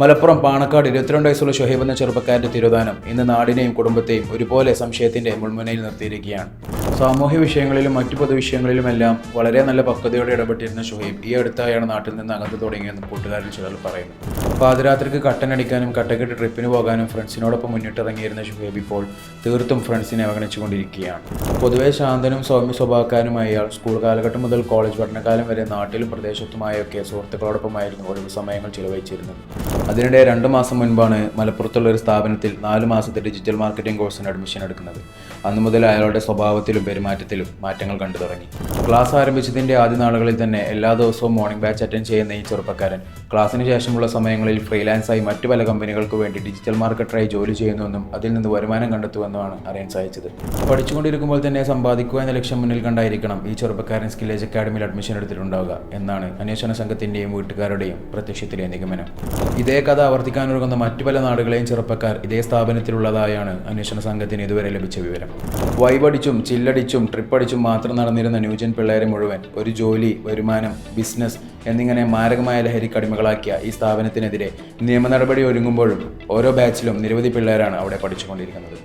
മലപ്പുറം പാണക്കാട് 22 വയസ്സുള്ള ഷുഹൈബ് എന്ന ചെറുപ്പക്കാരന്റെ തിരോധാനം ഇന്ന് നാടിനെയും കുടുംബത്തെയും ഒരുപോലെ സംശയത്തിന്റെ മുൾമുനയിൽ നിർത്തിയിരിക്കുകയാണ്. സാമൂഹ്യ വിഷയങ്ങളിലും മറ്റു പൊതുവിഷയങ്ങളിലുമെല്ലാം വളരെ നല്ല പക്വതയോടെ ഇടപെട്ടിരുന്ന ഷുഹൈബ് ഈ അടുത്തായാണ് നാട്ടിൽ നിന്ന് അകന്നു തുടങ്ങിയെന്ന് കൂട്ടുകാരിൽ ചിലർ പറയുന്നു. പാതിരാത്രിക്ക് കട്ടനടിക്കാനും കട്ടക്കെട്ട് ട്രിപ്പിന് പോകാനും ഫ്രണ്ട്സിനോടൊപ്പം മുന്നിട്ടിറങ്ങിയിരുന്ന ഷുഹൈബ് ഇപ്പോൾ തീർത്തും ഫ്രണ്ട്സിനെ അവഗണിച്ചുകൊണ്ടിരിക്കുകയാണ്. പൊതുവെ ശാന്തനും സൗമ്യ സ്വഭാവക്കാരുമായ ഇയാൾ സ്കൂൾ കാലഘട്ടം മുതൽ കോളേജ് പഠനകാലം വരെ നാട്ടിലും പ്രദേശത്തുമായൊക്കെ സുഹൃത്തുക്കളോടൊപ്പമായിരുന്നു ഒഴിവു സമയങ്ങൾ ചിലവഴിച്ചിരുന്നത്. അതിനിടെ 2 മാസം മുൻപാണ് മലപ്പുറത്തുള്ള ഒരു സ്ഥാപനത്തിൽ 4 മാസത്തെ ഡിജിറ്റൽ മാർക്കറ്റിംഗ് കോഴ്സിന് അഡ്മിഷൻ എടുക്കുന്നത്. അന്നു മുതൽ അയാളുടെ സ്വഭാവത്തിലും പെരുമാറ്റത്തിലും മാറ്റങ്ങൾ കണ്ടു തുടങ്ങി. ക്ലാസ് ആരംഭിച്ചതിൻ്റെ ആദ്യ നാളുകളിൽ തന്നെ എല്ലാ ദിവസവും മോർണിംഗ് ബാച്ച് അറ്റൻഡ് ചെയ്യുന്ന ഈ ചെറുപ്പക്കാരൻ ക്ലാസ്സിന് ശേഷമുള്ള സമയങ്ങളിൽ ഫ്രീലാൻസായി മറ്റു പല കമ്പനികൾക്ക് വേണ്ടി ഡിജിറ്റൽ മാർക്കറ്ററായി ജോലി ചെയ്യുന്നുവെന്നും അതിൽ നിന്ന് വരുമാനം കണ്ടെത്തുമെന്നുമാണ് അറിയാൻ സാധിച്ചത്. പഠിച്ചുകൊണ്ടിരിക്കുമ്പോൾ തന്നെ സമ്പാദിക്കുക എന്ന ലക്ഷ്യം മുന്നിൽ കണ്ടായിരിക്കണം ഈ ചെറുപ്പക്കാരൻ സ്കിൽ ഏജ് അക്കാഡമിയിൽ അഡ്മിഷൻ എടുത്തിട്ടുണ്ടാവുക എന്നാണ് അന്വേഷണ സംഘത്തിൻ്റെയും വീട്ടുകാരുടെയും പ്രത്യക്ഷത്തിലെ നിഗമനം. ഇതേ കഥ ആവർത്തിക്കാനൊരുങ്ങുന്ന മറ്റു പല നാടുകളെയും ചെറുപ്പക്കാർ ഇതേ സ്ഥാപനത്തിലുള്ളതായാണ് അന്വേഷണ സംഘത്തിന് ഇതുവരെ ലഭിച്ച വിവരം. വൈബടിച്ചും ചില്ലടിച്ചും ട്രിപ്പടിച്ചും മാത്രം നടന്നിരുന്ന ന്യൂജൻ പിള്ളേരെ മുഴുവൻ ഒരു ജോലി, വരുമാനം, ബിസിനസ് എന്നിങ്ങനെ മാരകമായ ലഹരിക്ക് അടിമകളാക്കിയ ഈ സ്ഥാപനത്തിനെതിരെ നിയമ നടപടി ഒരുങ്ങുമ്പോഴും ഓരോ ബാച്ചിലും നിരവധി പിള്ളേരാണ് അവിടെ പഠിച്ചുകൊണ്ടിരിക്കുന്നത്.